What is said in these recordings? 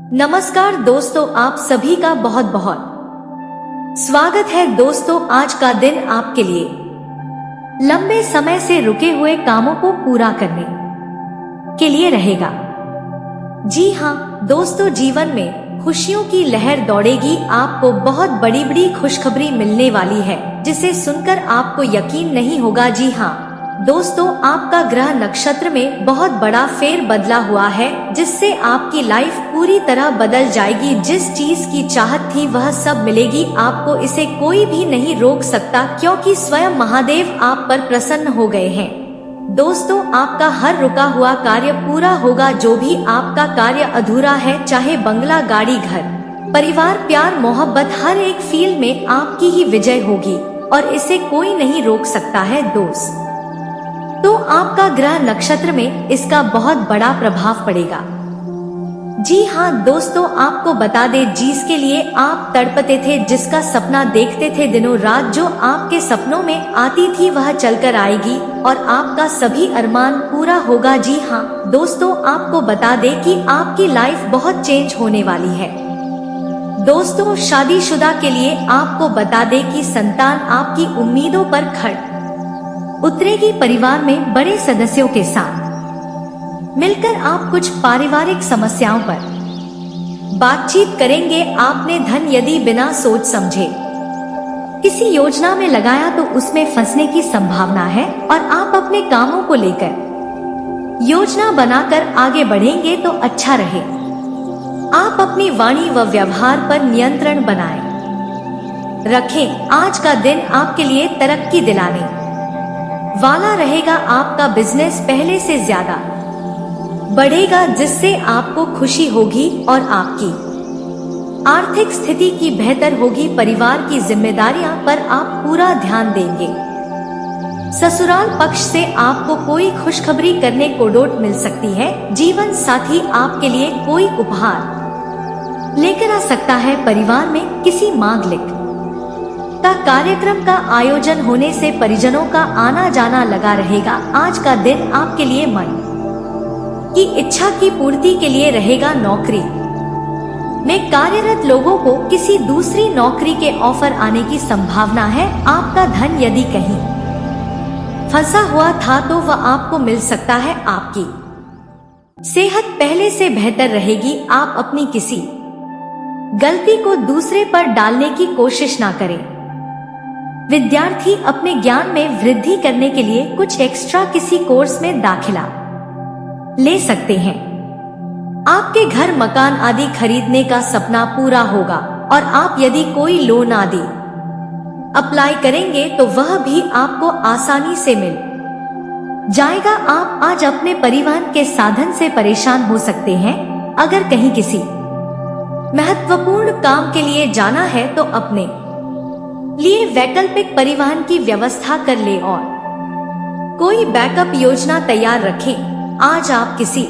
नमस्कार दोस्तों, आप सभी का बहुत बहुत स्वागत है। दोस्तों, आज का दिन आपके लिए लंबे समय से रुके हुए कामों को पूरा करने के लिए रहेगा। जी हाँ दोस्तों, जीवन में खुशियों की लहर दौड़ेगी। आपको बहुत बड़ी बड़ी खुशखबरी मिलने वाली है जिसे सुनकर आपको यकीन नहीं होगा। जी हाँ दोस्तों, आपका ग्रह नक्षत्र में बहुत बड़ा फेर बदला हुआ है जिससे आपकी लाइफ पूरी तरह बदल जाएगी। जिस चीज की चाहत थी वह सब मिलेगी आपको। इसे कोई भी नहीं रोक सकता क्योंकि स्वयं महादेव आप पर प्रसन्न हो गए हैं। दोस्तों, आपका हर रुका हुआ कार्य पूरा होगा। जो भी आपका कार्य अधूरा है, चाहे बंगला, गाड़ी, घर, परिवार, प्यार, मोहब्बत, हर एक फील्ड में आपकी ही विजय होगी और इसे कोई नहीं रोक सकता है। दोस्त तो आपका ग्रह नक्षत्र में इसका बहुत बड़ा प्रभाव पड़ेगा। जी हाँ दोस्तों, आपको बता दें, जिसके लिए आप तड़पते थे, जिसका सपना देखते थे दिनों रात, जो आपके सपनों में आती थी वह चलकर आएगी और आपका सभी अरमान पूरा होगा। जी हाँ दोस्तों, आपको बता दें कि आपकी लाइफ बहुत चेंज होने वाली है। दोस्तों, शादीशुदा के लिए आपको बता दें कि संतान आपकी उम्मीदों पर खड़ उतरेगी। परिवार में बड़े सदस्यों के साथ मिलकर आप कुछ पारिवारिक समस्याओं पर बातचीत करेंगे। आपने धन यदि बिना सोच समझे किसी योजना में लगाया तो उसमें फंसने की संभावना है और आप अपने कामों को लेकर योजना बनाकर आगे बढ़ेंगे तो अच्छा रहे। आप अपनी वाणी व व्यवहार पर नियंत्रण बनाएं रखें। आज का दिन आपके लिए तरक्की दिलाने वाला रहेगा। आपका बिजनेस पहले से ज्यादा बढ़ेगा जिससे आपको खुशी होगी और आपकी आर्थिक स्थिति की बेहतर होगी। परिवार की जिम्मेदारियां पर आप पूरा ध्यान देंगे। ससुराल पक्ष से आपको कोई खुशखबरी करने को डोट मिल सकती है। जीवन साथी आपके लिए कोई उपहार लेकर आ सकता है। परिवार में किसी मांगलिक का कार्यक्रम का आयोजन होने से परिजनों का आना जाना लगा रहेगा। आज का दिन आपके लिए मन की इच्छा की पूर्ति के लिए रहेगा। नौकरी में कार्यरत लोगों को किसी दूसरी नौकरी के ऑफर आने की संभावना है। आपका धन यदि कहीं फंसा हुआ था तो वह आपको मिल सकता है। आपकी सेहत पहले से बेहतर रहेगी। आप अपनी किसी गलती को दूसरे पर डालने की कोशिश ना करें। विद्यार्थी अपने ज्ञान में वृद्धि करने के लिए कुछ एक्स्ट्रा किसी कोर्स में दाखिला ले सकते हैं। आपके घर, मकान आदि खरीदने का सपना पूरा होगा और आप यदि कोई लोन आदि अप्लाई करेंगे तो वह भी आपको आसानी से मिल जाएगा। आप आज अपने परिवहन के साधन से परेशान हो सकते हैं। अगर कहीं किसी महत्वपूर्ण काम के लिए जाना है तो अपने लिए वैकल्पिक परिवहन की व्यवस्था कर ले और कोई बैकअप योजना तैयार रखें। आज आप किसी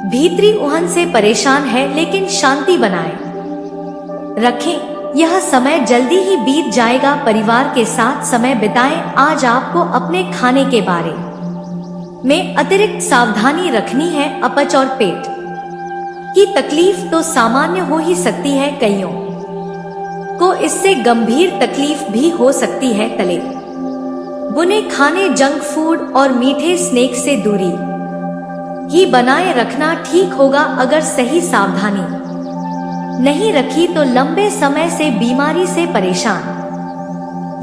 भीतरी उलझन से परेशान है लेकिन शांति बनाए रखें। यह समय जल्दी ही बीत जाएगा। परिवार के साथ समय बिताएं। आज आपको अपने खाने के बारे में अतिरिक्त सावधानी रखनी है। अपच और पेट की तकलीफ तो सामान्य हो ही सकती है, कईयों को इससे गंभीर तकलीफ भी हो सकती है। तले बुने खाने, जंक फूड और मीठे स्नैक से दूरी ही बनाए रखना ठीक होगा। अगर सही सावधानी नहीं रखी तो लंबे समय से बीमारी से परेशान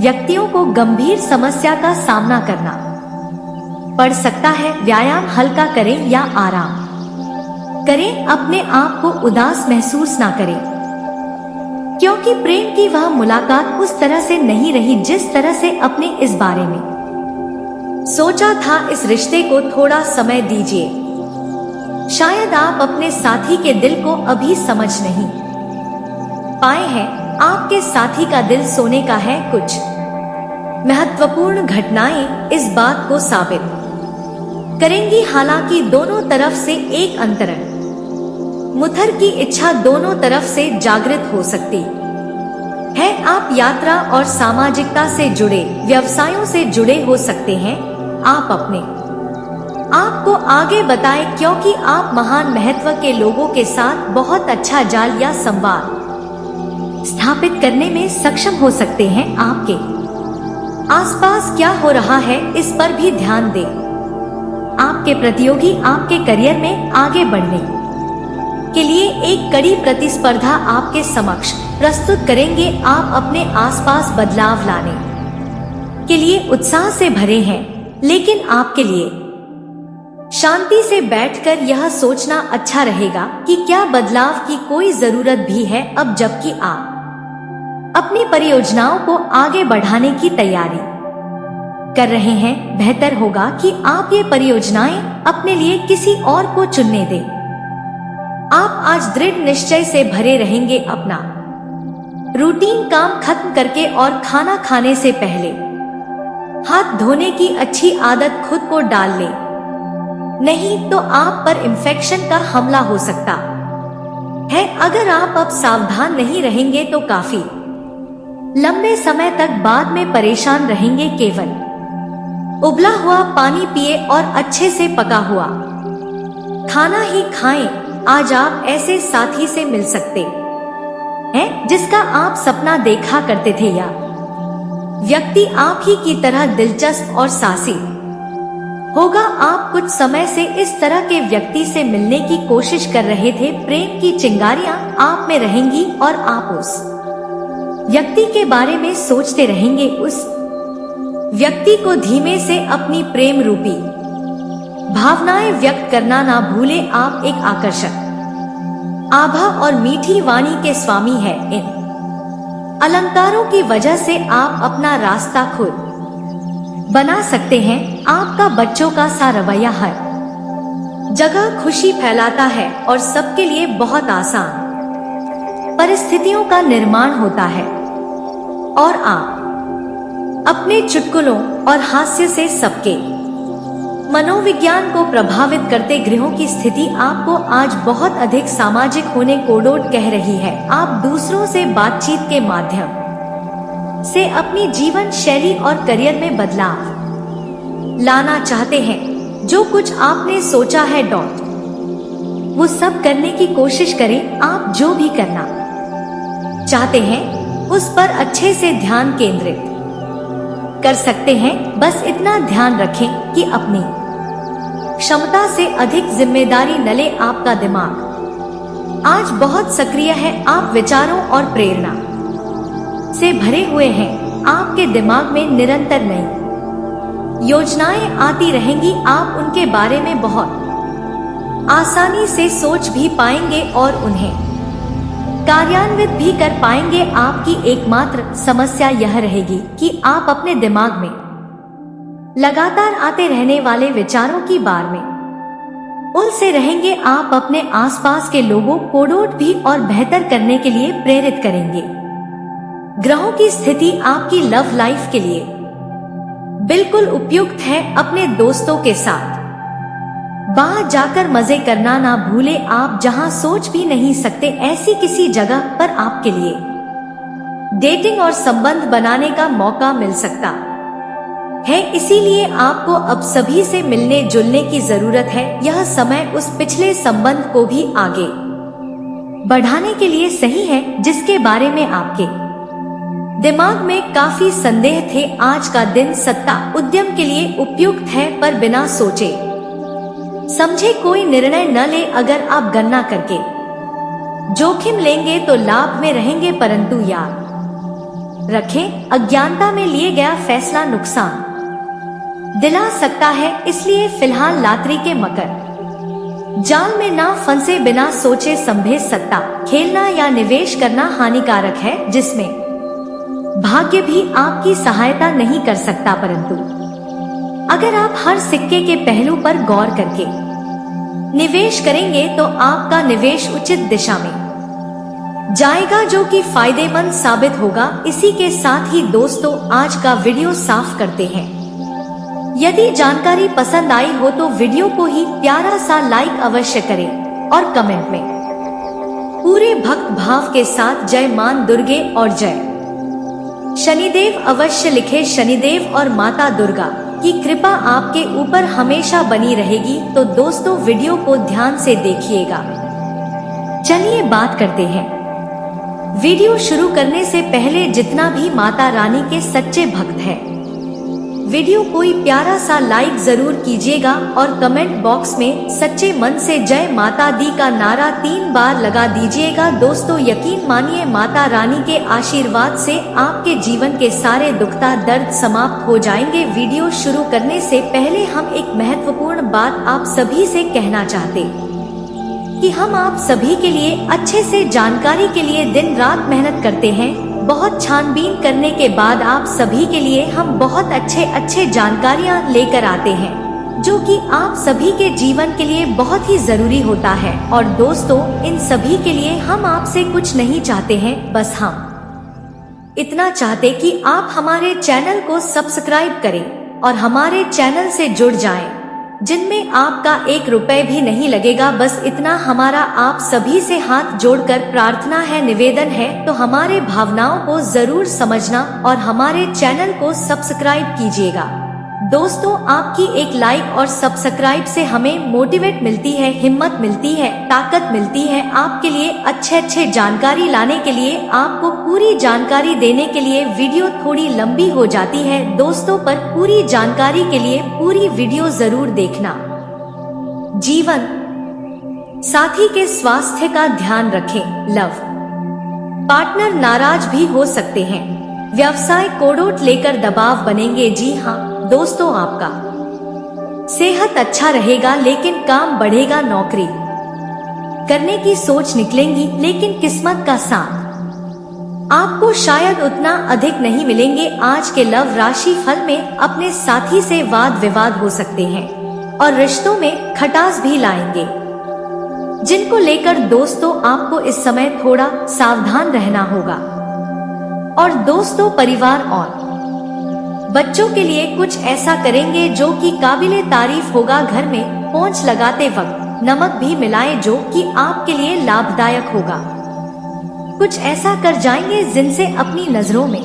व्यक्तियों को गंभीर समस्या का सामना करना पड़ सकता है। व्यायाम हल्का करें या आराम करें। अपने आप को उदास महसूस ना करें क्योंकि प्रेम की वह मुलाकात उस तरह से नहीं रही जिस तरह से अपने इस बारे में सोचा था। इस रिश्ते को थोड़ा समय दीजिए। शायद आप अपने साथी के दिल को अभी समझ नहीं पाए हैं। आपके साथी का दिल सोने का है। कुछ महत्वपूर्ण घटनाएं इस बात को साबित करेंगी। हालांकि दोनों तरफ से एक अंतरण मुथर की इच्छा दोनों तरफ से जागृत हो सकती है। आप यात्रा और सामाजिकता से जुड़े व्यवसायों से जुड़े हो सकते हैं। आप अपने आपको आगे बताए, क्योंकि आप महान महत्व के लोगों के साथ बहुत अच्छा जाल या संवाद स्थापित करने में सक्षम हो सकते हैं। आपके आसपास क्या हो रहा है इस पर भी ध्यान दें। आपके प्रतियोगी आपके करियर में आगे बढ़ने के लिए एक कड़ी प्रतिस्पर्धा आपके समक्ष प्रस्तुत करेंगे। आप अपने आसपास बदलाव लाने के लिए उत्साह से भरे हैं, लेकिन आपके लिए शांति से बैठकर यह सोचना अच्छा रहेगा कि क्या बदलाव की कोई जरूरत भी है अब, जबकि आप अपनी परियोजनाओं को आगे बढ़ाने की तैयारी कर रहे हैं। बेहतर होगा कि आप ये परियोजनाएं अपने लिए किसी और को चुनने दें। आप आज दृढ़ निश्चय से भरे रहेंगे। अपना रूटीन काम खत्म करके और खाना खाने से पहले हाथ धोने की अच्छी आदत खुद को डाल लें, नहीं तो आप पर इन्फेक्शन का हमला हो सकता है। अगर आप अब सावधान नहीं रहेंगे तो काफी लंबे समय तक बाद में परेशान रहेंगे। केवल उबला हुआ पानी पिए और अच्छे से पका हुआ खाना ही खाएं। आज आप ऐसे साथी से मिल सकते हैं जिसका आप सपना देखा करते थे, या व्यक्ति आप ही की तरह दिलचस्प और साहसी होगा। आप कुछ समय से इस तरह के व्यक्ति से मिलने की कोशिश कर रहे थे। प्रेम की चिंगारियां आप में रहेंगी और आप उस व्यक्ति के बारे में सोचते रहेंगे। उस व्यक्ति को धीमे से अपनी प्रेम रूपी भावनाएं व्यक्त करना ना भूले। आप एक आकर्षक आभा और मीठी वाणी के स्वामी हैं। इन अलंकारों की वजह से आप अपना रास्ता खुद बना सकते हैं। आपका बच्चों का सा रवैया हर जगह खुशी फैलाता है और सबके लिए बहुत आसान परिस्थितियों का निर्माण होता है, और आप अपने चुटकुलों और हास्य से सबके मनोविज्ञान को प्रभावित करते। गृहों की स्थिति आपको आज बहुत अधिक सामाजिक होने कोडोड कह रही है। आप दूसरों से बातचीत के माध्यम से अपनी जीवन शैली और करियर में बदलाव लाना चाहते हैं। जो कुछ आपने सोचा है वो सब करने की कोशिश करें। आप जो भी करना चाहते हैं उस पर अच्छे से ध्यान केंद्रित कर सकते हैं। बस इतना ध्यान रखें कि अपनी क्षमता से अधिक जिम्मेदारी न ले। आपका दिमाग आज बहुत सक्रिय है। आप विचारों और प्रेरणा से भरे हुए हैं। आपके दिमाग में निरंतर नई योजनाएं आती रहेंगी। आप उनके बारे में बहुत आसानी से सोच भी पाएंगे और उन्हें कार्यान्वित भी कर पाएंगे। आपकी एकमात्र समस्या यह रहेगी कि आप अपने दिमाग में लगातार आते रहने वाले विचारों की बार में उलझे रहेंगे। आप अपने आसपास के लोगों को भी और बेहतर करने के लिए प्रेरित करेंगे। ग्रहों की स्थिति आपकी लव लाइफ के लिए बिल्कुल उपयुक्त है। अपने दोस्तों के साथ बाहर जाकर मजे करना ना भूले। आप जहां सोच भी नहीं सकते ऐसी किसी जगह पर आपके लिए डेटिंग और संबंध बनाने का मौका मिल सकता है। इसीलिए आपको अब सभी से मिलने जुलने की जरूरत है। यह समय उस पिछले संबंध को भी आगे बढ़ाने के लिए सही है जिसके बारे में आपके दिमाग में काफी संदेह थे। आज का दिन सत्ता उद्यम के लिए उपयुक्त है, पर बिना सोचे समझे कोई निर्णय न ले। अगर आप गणना करके जोखिम लेंगे तो लाभ में रहेंगे, परंतु याद रखें अज्ञानता में लिए गया फैसला नुकसान दिला सकता है। इसलिए फिलहाल लाटरी के मकर जाल में ना फंसे। बिना सोचे समझे सत्ता खेलना या निवेश करना हानिकारक है, जिसमें भाग्य भी आपकी सहायता नहीं कर सकता। परंतु अगर आप हर सिक्के के पहलू पर गौर करके निवेश करेंगे तो आपका निवेश उचित दिशा में जाएगा, जो कि फायदेमंद साबित होगा। इसी के साथ ही दोस्तों आज का वीडियो साफ करते हैं। यदि जानकारी पसंद आई हो तो वीडियो को ही प्यारा सा लाइक अवश्य करें और कमेंट में पूरे भक्त भाव के साथ जय मां दुर्गे और जय शनिदेव अवश्य लिखें। शनिदेव और माता दुर्गा की कृपा आपके ऊपर हमेशा बनी रहेगी। तो दोस्तों वीडियो को ध्यान से देखिएगा। चलिए बात करते हैं। वीडियो शुरू करने से पहले जितना भी माता रानी के सच्चे भक्त हैं, वीडियो कोई प्यारा सा लाइक जरूर कीजिएगा और कमेंट बॉक्स में सच्चे मन से जय माता दी का नारा 3 बार लगा दीजिएगा। दोस्तों यकीन मानिए माता रानी के आशीर्वाद से आपके जीवन के सारे दुखता दर्द समाप्त हो जाएंगे। वीडियो शुरू करने से पहले हम एक महत्वपूर्ण बात आप सभी से कहना चाहते कि हम आप सभी के लिए अच्छे से जानकारी के लिए दिन रात मेहनत करते हैं। बहुत छानबीन करने के बाद आप सभी के लिए हम बहुत अच्छे जानकारियां लेकर आते हैं, जो कि आप सभी के जीवन के लिए बहुत ही जरूरी होता है। और दोस्तों इन सभी के लिए हम आपसे कुछ नहीं चाहते हैं, बस हम इतना चाहते कि आप हमारे चैनल को सब्सक्राइब करें और हमारे चैनल से जुड़ जाएं, जिनमें आपका 1 रुपए भी नहीं लगेगा। बस इतना हमारा आप सभी से हाथ जोड़कर प्रार्थना है, निवेदन है। तो हमारे भावनाओं को जरूर समझना और हमारे चैनल को सब्सक्राइब कीजिएगा। दोस्तों आपकी एक लाइक और सब्सक्राइब से हमें मोटिवेट मिलती है, हिम्मत मिलती है, ताकत मिलती है आपके लिए अच्छे जानकारी लाने के लिए, आपको पूरी जानकारी देने के लिए। वीडियो थोड़ी लंबी हो जाती है दोस्तों, पर पूरी जानकारी के लिए पूरी वीडियो जरूर देखना। जीवन साथी के स्वास्थ्य का ध्यान रखें। लव पार्टनर नाराज भी हो सकते हैं। व्यवसाय कोड़ोट लेकर दबाव बनेंगे। जी हाँ दोस्तों आपका सेहत अच्छा रहेगा, लेकिन काम बढ़ेगा। नौकरी करने की सोच निकलेंगी, लेकिन किस्मत का साथ आपको शायद उतना अधिक नहीं मिलेंगे। आज के लव राशि फल में अपने साथी से वाद विवाद हो सकते हैं और रिश्तों में खटास भी लाएंगे, जिनको लेकर दोस्तों आपको इस समय थोड़ा सावधान रहना होगा। और दोस्तों परिवार और बच्चों के लिए कुछ ऐसा करेंगे जो कि काबिले तारीफ होगा। घर में पोंछ लगाते वक्त नमक भी मिलाएं, जो कि आपके लिए लाभदायक होगा। कुछ ऐसा कर जाएंगे जिनसे अपनी नजरों में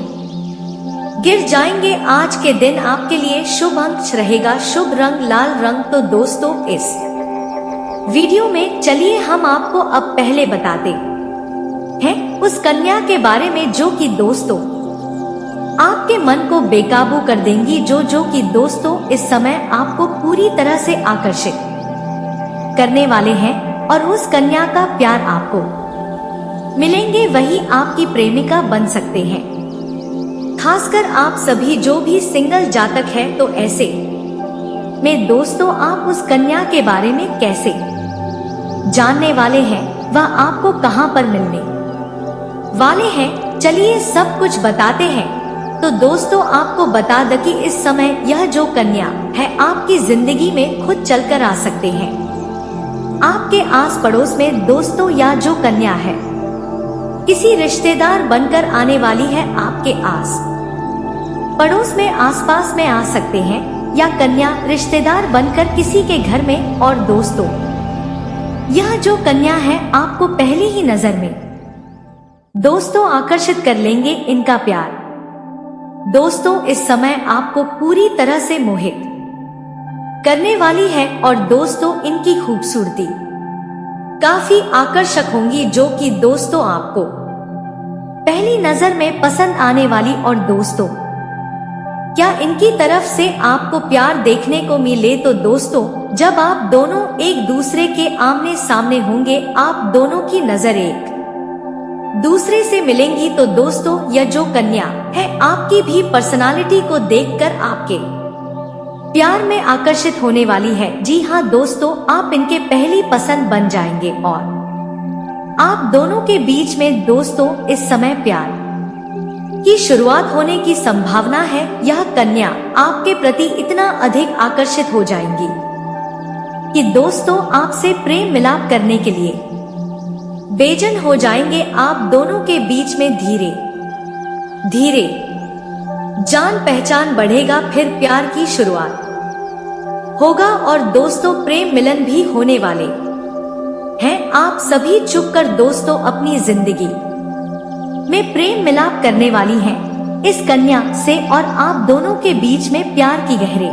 गिर जाएंगे। आज के दिन आपके लिए शुभ अंक रहेगा, शुभ रंग लाल रंग। तो दोस्तों इस वीडियो में चलिए हम आपको अब पहले बताते हैं उस कन्या के बारे में, जो कि दोस्तों आपके मन को बेकाबू कर देंगी, जो कि दोस्तों इस समय आपको पूरी तरह से आकर्षित करने वाले हैं। और उस कन्या का प्यार आपको मिलेंगे, वही आपकी प्रेमिका बन सकते हैं। खासकर आप सभी जो भी सिंगल जातक है, तो ऐसे में दोस्तों आप उस कन्या के बारे में कैसे जानने वाले हैं, वह आपको कहां पर मिलने वाले हैं, चलिए सब कुछ बताते हैं। तो दोस्तों आपको बता दें कि इस समय यह जो कन्या है आपकी जिंदगी में खुद चलकर आ सकते हैं। आपके आस पड़ोस में दोस्तों या जो कन्या है किसी रिश्तेदार बनकर आने वाली है। आपके आस पड़ोस में आसपास में आ सकते हैं, या कन्या रिश्तेदार बनकर किसी के घर में। और दोस्तों यह जो कन्या है आपको पहली ही नजर में दोस्तों आकर्षित कर लेंगे। इनका प्यार दोस्तों इस समय आपको पूरी तरह से मोहित करने वाली है। और दोस्तों इनकी खूबसूरती काफी आकर्षक होंगी, जो कि दोस्तों आपको पहली नजर में पसंद आने वाली। और दोस्तों क्या इनकी तरफ से आपको प्यार देखने को मिले, तो दोस्तों जब आप दोनों एक दूसरे के आमने सामने होंगे, आप दोनों की नजर एक दूसरे से मिलेंगी, तो दोस्तों यह जो कन्या है आपकी भी पर्सनालिटी को देखकर आपके प्यार में आकर्षित होने वाली है। जी हाँ दोस्तों आप इनके पहली पसंद बन जाएंगे और आप दोनों के बीच में दोस्तों इस समय प्यार की शुरुआत होने की संभावना है। यह कन्या आपके प्रति इतना अधिक आकर्षित हो जाएंगी कि दोस्तों आपसे प्रेम मिलाप करने के लिए बेचैन हो जाएंगे। आप दोनों के बीच में धीरे धीरे जान पहचान बढ़ेगा, फिर प्यार की शुरुआत होगा और दोस्तों प्रेम मिलन भी होने वाले हैं। आप सभी चुप कर दोस्तों अपनी जिंदगी में प्रेम मिलाप करने वाली हैं। इस कन्या से और आप दोनों के बीच में प्यार की गहरे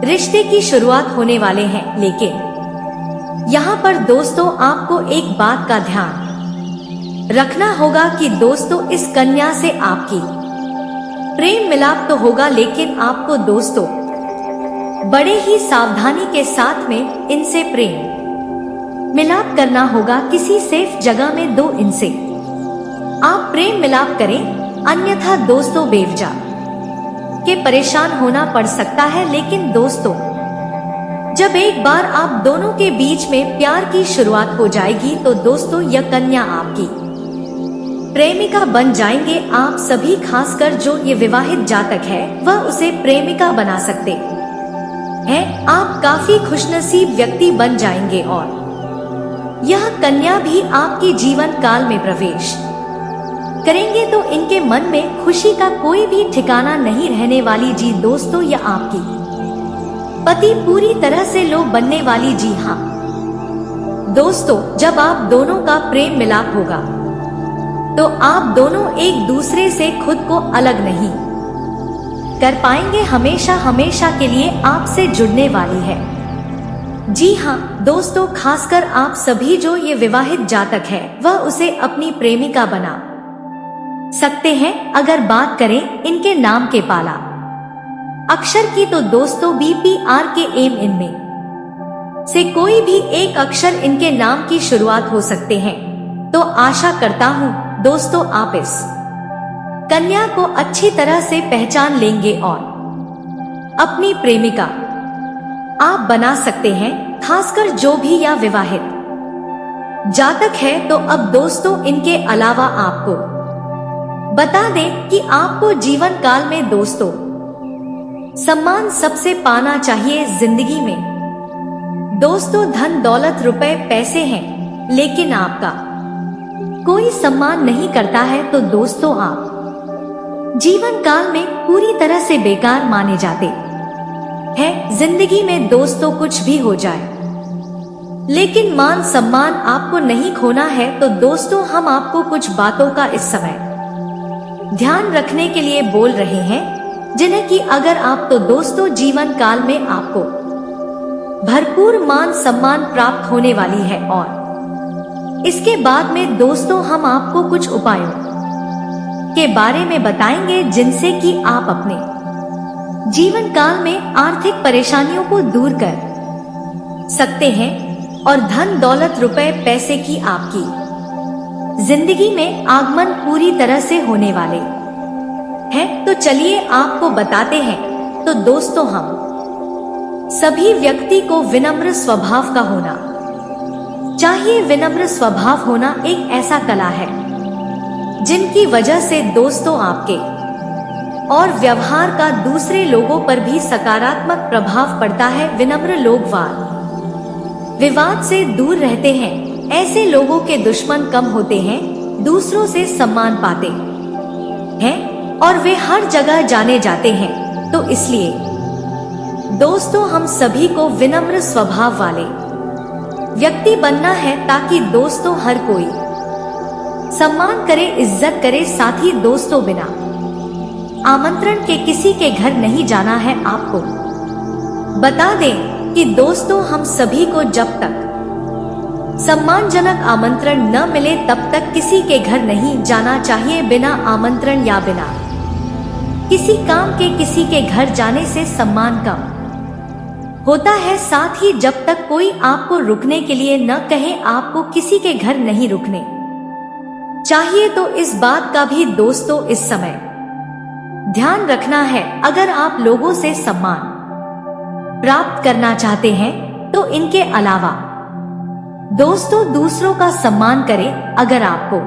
रिश्ते की शुरुआत होने वाले हैं। लेकिन यहाँ पर दोस्तों आपको एक बात का ध्यान रखना होगा कि दोस्तों इस कन्या से आपकी प्रेम मिलाप तो होगा, लेकिन आपको दोस्तों बड़े ही सावधानी के साथ में इनसे प्रेम मिलाप करना होगा। किसी सेफ जगह में दो इनसे आप प्रेम मिलाप करें, अन्यथा दोस्तों बेवजह के परेशान होना पड़ सकता है। लेकिन दोस्तों जब एक बार आप दोनों के बीच में प्यार की शुरुआत हो जाएगी तो दोस्तों यह कन्या आपकी प्रेमिका बन जाएंगे। आप सभी, खासकर जो ये विवाहित जातक है, वह उसे प्रेमिका बना सकते हैं। आप काफी खुशनसीब व्यक्ति बन जाएंगे और यह कन्या भी आपके जीवन काल में प्रवेश करेंगे तो इनके मन में खुशी का कोई भी ठिकाना नहीं रहने वाली। जी दोस्तों, यह आपकी पति पूरी तरह से लो बनने वाली। जी हाँ दोस्तों, जब आप दोनों का प्रेम मिलाप होगा तो आप दोनों एक दूसरे से खुद को अलग नहीं कर पाएंगे। हमेशा हमेशा के लिए आपसे जुड़ने वाली है। जी हाँ दोस्तों, खासकर आप सभी जो ये विवाहित जातक है, वह उसे अपनी प्रेमिका बना सकते हैं। अगर बात करें इनके नाम के पाला अक्षर की तो दोस्तों BPRKM इनमें से कोई भी एक अक्षर इनके नाम की शुरुआत हो सकते हैं। तो आशा करता हूँ दोस्तों आप इस कन्या को अच्छी तरह से पहचान लेंगे और अपनी प्रेमिका आप बना सकते हैं। खासकर जो भी या विवाहित जातक है, तो अब दोस्तों इनके अलावा आपको बता दें कि आपको जीवन काल में दोस्तों सम्मान सबसे पाना चाहिए। जिंदगी में दोस्तों धन दौलत रुपए पैसे हैं, लेकिन आपका कोई सम्मान नहीं करता है तो दोस्तों आप जीवन काल में पूरी तरह से बेकार माने जाते हैं। जिंदगी में दोस्तों कुछ भी हो जाए, लेकिन मान सम्मान आपको नहीं खोना है। तो दोस्तों हम आपको कुछ बातों का इस समय ध्यान रखने के लिए बोल रहे हैं, जिन्हें कि अगर आप तो दोस्तों जीवन काल में आपको भरपूर मान सम्मान प्राप्त होने वाली है। और इसके बाद में दोस्तों हम आपको कुछ उपायों के बारे में बताएंगे, जिनसे कि आप अपने जीवन काल में आर्थिक परेशानियों को दूर कर सकते हैं और धन दौलत रुपए पैसे की आपकी जिंदगी में आगमन पूरी तरह से होने वाले हैं। तो चलिए आपको बताते हैं। तो दोस्तों हम सभी व्यक्ति को विनम्र स्वभाव का होना चाहिए। विनम्र स्वभाव होना एक ऐसा कला है जिनकी वजह से दोस्तों आपके और व्यवहार का दूसरे लोगों पर भी सकारात्मक प्रभाव पड़ता है। विनम्र लोग वाद विवाद से दूर रहते हैं। ऐसे लोगों के दुश्मन कम होते हैं, दूसरों से सम्मान पाते हैं और वे हर जगह जाने जाते हैं। तो इसलिए दोस्तों हम सभी को विनम्र स्वभाव वाले व्यक्ति बनना है, ताकि दोस्तों हर कोई सम्मान करे, इज्जत करे। साथ ही दोस्तों बिना आमंत्रण के किसी के घर नहीं जाना है। आपको बता दें कि दोस्तों हम सभी को जब तक सम्मानजनक आमंत्रण न मिले तब तक किसी के घर नहीं जाना चाहिए। बिना आमंत्रण या बिना किसी काम के किसी के घर जाने से सम्मान कम होता है। साथ ही जब तक कोई आपको रुकने के लिए न कहे, आपको किसी के घर नहीं रुकने चाहिए। तो इस बात का भी दोस्तों इस समय ध्यान रखना है। अगर आप लोगों से सम्मान प्राप्त करना चाहते हैं तो इनके अलावा दोस्तों दूसरों का सम्मान करें। अगर आपको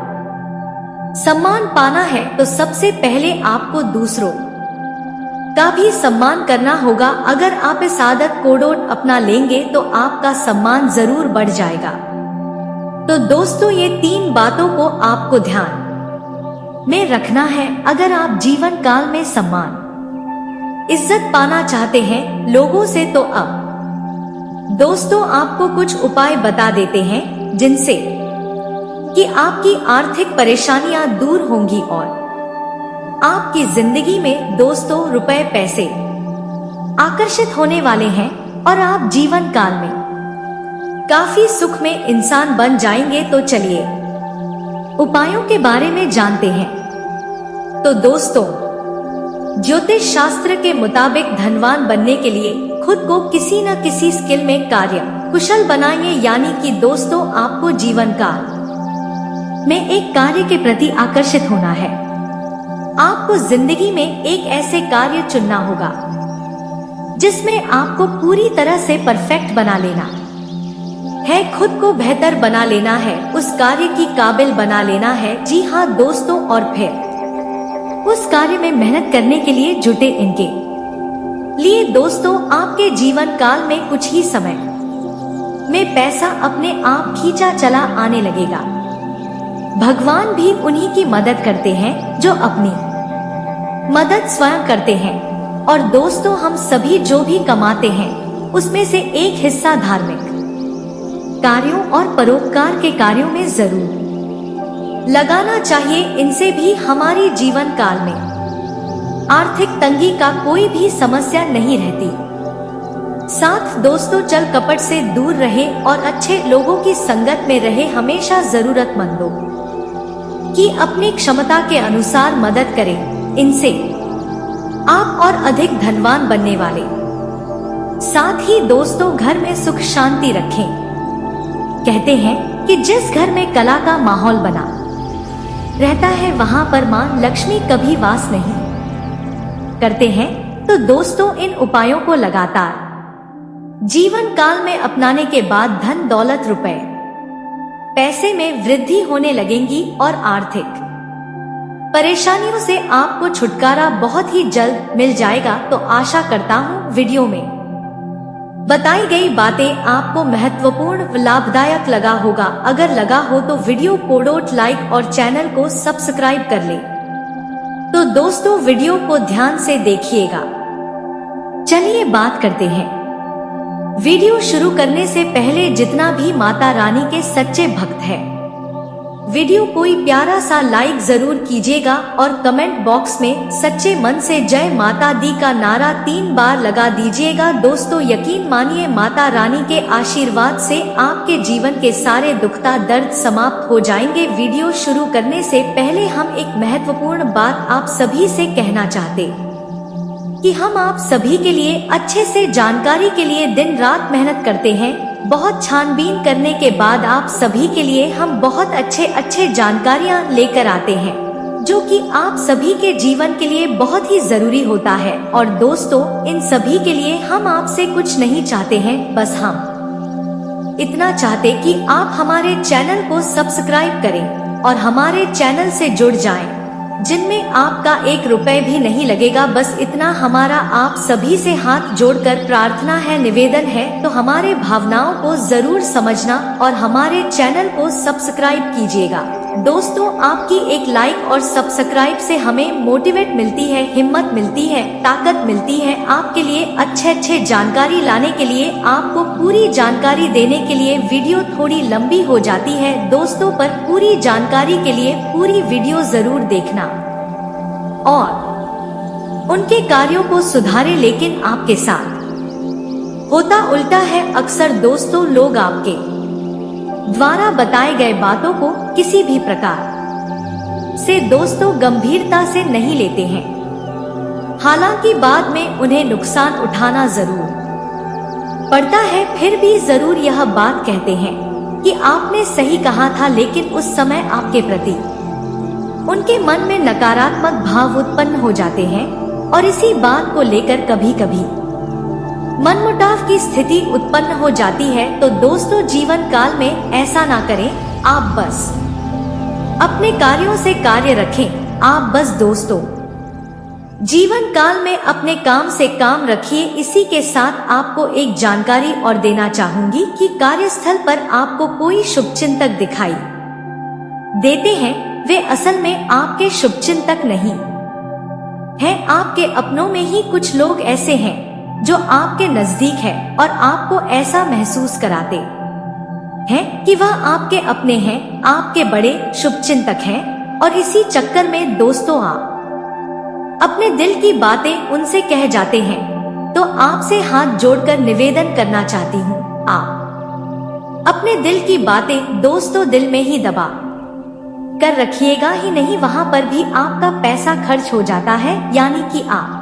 सम्मान पाना है तो सबसे पहले आपको दूसरों का भी सम्मान करना होगा। अगर आप इस आदत को अपना लेंगे तो आपका सम्मान जरूर बढ़ जाएगा। तो दोस्तों ये 3 बातों को आपको ध्यान में रखना है। अगर आप जीवन काल में सम्मान इज्जत पाना चाहते हैं लोगों से, तो अब दोस्तों आपको कुछ उपाय बता देते हैं, जिनसे कि आपकी आर्थिक परेशानियां दूर होंगी और आपकी जिंदगी में दोस्तों रुपए पैसे आकर्षित होने वाले हैं और आप जीवन काल में काफी सुख में इंसान बन जाएंगे। तो चलिए उपायों के बारे में जानते हैं। तो दोस्तों, ज्योतिष शास्त्र के मुताबिक धनवान बनने के लिए खुद को किसी न किसी स्किल में कार्य कुशल बनाइए। यानी कि दोस्तों, आपको जीवन काल में एक कार्य के प्रति आकर्षित होना है। आपको जिंदगी में एक ऐसे कार्य चुनना होगा जिसमें आपको पूरी तरह से परफेक्ट बना लेना है, खुद को बेहतर बना लेना है, उस कार्य की काबिल बना लेना है। जी हाँ दोस्तों, और फिर उस कार्य में मेहनत करने के लिए जुटे। इनके लिए दोस्तों, आपके जीवन काल में कुछ ही समय में पैसा अपने आप खींचा चला आने लगेगा। भगवान भी उन्हीं की मदद करते हैं जो अपनी मदद स्वयं करते हैं। और दोस्तों, हम सभी जो भी कमाते हैं उसमें से एक हिस्सा धार्मिक कार्यों और परोपकार के कार्यों में जरूर लगाना चाहिए। इनसे भी हमारी जीवन काल में आर्थिक तंगी का कोई भी समस्या नहीं रहती। साथ दोस्तों, चल कपट से दूर रहे और अच्छे लोगों की संगत में रहे। हमेशा जरूरतमंदों की अपनी क्षमता के अनुसार मदद करें। इनसे आप और अधिक धनवान बनने वाले। साथ ही दोस्तों, घर में सुख शांति रखें। कहते हैं कि जिस घर में कला का माहौल बना रहता है वहां पर मां लक्ष्मी कभी वास नहीं करते हैं। तो दोस्तों, इन उपायों को लगातार जीवन काल में अपनाने के बाद धन दौलत रुपए पैसे में वृद्धि होने लगेगी और आर्थिक परेशानियों से आपको छुटकारा बहुत ही जल्द मिल जाएगा। तो आशा करता हूँ वीडियो में बताई गई बातें आपको महत्वपूर्ण व लाभदायक लगा होगा। अगर लगा हो तो वीडियो को लाइक और चैनल को सब्सक्राइब कर ले। तो दोस्तों, वीडियो को ध्यान से देखिएगा। चलिए बात करते हैं। वीडियो शुरू करने से पहले जितना भी माता रानी के सच्चे भक्त हैं, वीडियो कोई प्यारा सा लाइक जरूर कीजिएगा और कमेंट बॉक्स में सच्चे मन से जय माता दी का नारा 3 बार लगा दीजिएगा। दोस्तों, यकीन मानिए माता रानी के आशीर्वाद से आपके जीवन के सारे दुखता दर्द समाप्त हो जाएंगे। वीडियो शुरू करने से पहले हम एक महत्वपूर्ण बात आप सभी से कहना चाहते कि हम आप सभी के लिए अच्छे से जानकारी के लिए दिन रात मेहनत करते हैं। बहुत छानबीन करने के बाद आप सभी के लिए हम बहुत अच्छे जानकारियां लेकर आते हैं जो कि आप सभी के जीवन के लिए बहुत ही जरूरी होता है। और दोस्तों, इन सभी के लिए हम आपसे कुछ नहीं चाहते हैं, बस हम इतना चाहते कि आप हमारे चैनल को सब्सक्राइब करें और हमारे चैनल से जुड़ जाएं, जिनमें आपका 1 रुपए भी नहीं लगेगा। बस इतना हमारा आप सभी से हाथ जोड़कर प्रार्थना है, निवेदन है। तो हमारे भावनाओं को जरूर समझना और हमारे चैनल को सब्सक्राइब कीजिएगा। दोस्तों, आपकी एक लाइक और सब्सक्राइब से हमें मोटिवेट मिलती है, हिम्मत मिलती है, ताकत मिलती है आपके लिए अच्छे जानकारी लाने के लिए, आपको पूरी जानकारी देने के लिए। वीडियो थोड़ी लंबी हो जाती है दोस्तों, पर पूरी जानकारी के लिए पूरी वीडियो जरूर देखना और उनके कार्यों को सुधारे। लेकिन आपके साथ होता उल्टा है। अक्सर दोस्तों, लोग आपके द्वारा बताए गए बातों को किसी भी प्रकार से दोस्तों गंभीरता से नहीं लेते हैं। हालांकि बाद में उन्हें नुकसान उठाना जरूर पड़ता है, फिर भी जरूर यह बात कहते हैं कि आपने सही कहा था। लेकिन उस समय आपके प्रति उनके मन में नकारात्मक भाव उत्पन्न हो जाते हैं और इसी बात को लेकर कभी कभी मनमुटाव की स्थिति उत्पन्न हो जाती है। तो दोस्तों, जीवन काल में ऐसा ना करें। आप बस अपने कार्यों से कार्य रखें। आप बस दोस्तों जीवन काल में अपने काम से काम रखिए। इसी के साथ आपको एक जानकारी और देना चाहूंगी कि कार्यस्थल पर आपको कोई शुभचिंतक दिखाई देते हैं, वे असल में आपके शुभचिंतक नहीं हैं। आपके अपनों में ही कुछ लोग ऐसे हैं जो आपके नजदीक है और आपको ऐसा महसूस कराते हैं कि वह आपके अपने हैं, आपके बड़े शुभचिंतक हैं। और इसी चक्कर में दोस्तों, आप अपने दिल की बातें उनसे कह जाते हैं, तो आपसे हाथ जोड़कर निवेदन करना चाहती हूँ, आप अपने दिल की बातें दोस्तों दिल में ही दबा कर रखिएगा ही नहीं, वहां पर भी आपका पैसा खर्च हो जाता है, यानी कि आप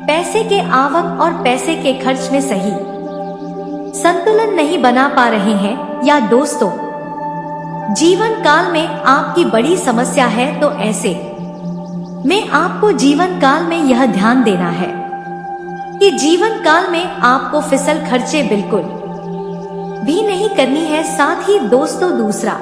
पैसे के आवक और पैसे के खर्च में सही संतुलन नहीं बना पा रहे हैं, या दोस्तों जीवन काल में आपकी बड़ी समस्या है, तो ऐसे में आपको जीवन काल में यह ध्यान देना है कि जीवन काल में आपको फिसल खर्चे बिल्कुल भी नहीं करनी है। साथ ही दोस्तों दूसरा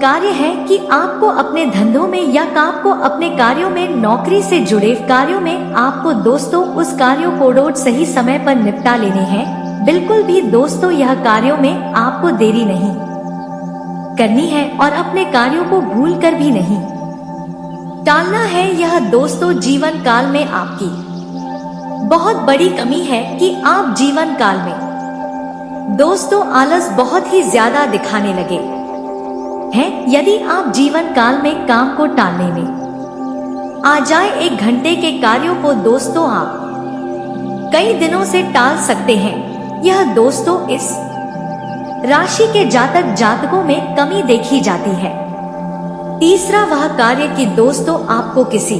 कार्य है कि आपको अपने धंधों में या आपको अपने कार्यों में, नौकरी से जुड़े कार्यों में आपको दोस्तों उस कार्यों को रोज सही समय पर निपटा लेने हैं। बिल्कुल भी दोस्तों यह कार्यों में आपको देरी नहीं करनी है और अपने कार्यों को भूल कर भी नहीं टालना है। यह दोस्तों जीवन काल में आपकी बहुत बड़ी कमी है कि आप जीवन काल में दोस्तों आलस बहुत ही ज्यादा दिखाने लगे हैं। यदि आप जीवन काल में काम को टालने में आ जाए, 1 घंटे के कार्यों को दोस्तों आप कई दिनों से टाल सकते हैं। यह दोस्तों इस राशि के जातक जातकों में कमी देखी जाती है। तीसरा वह कार्य कि दोस्तों आपको किसी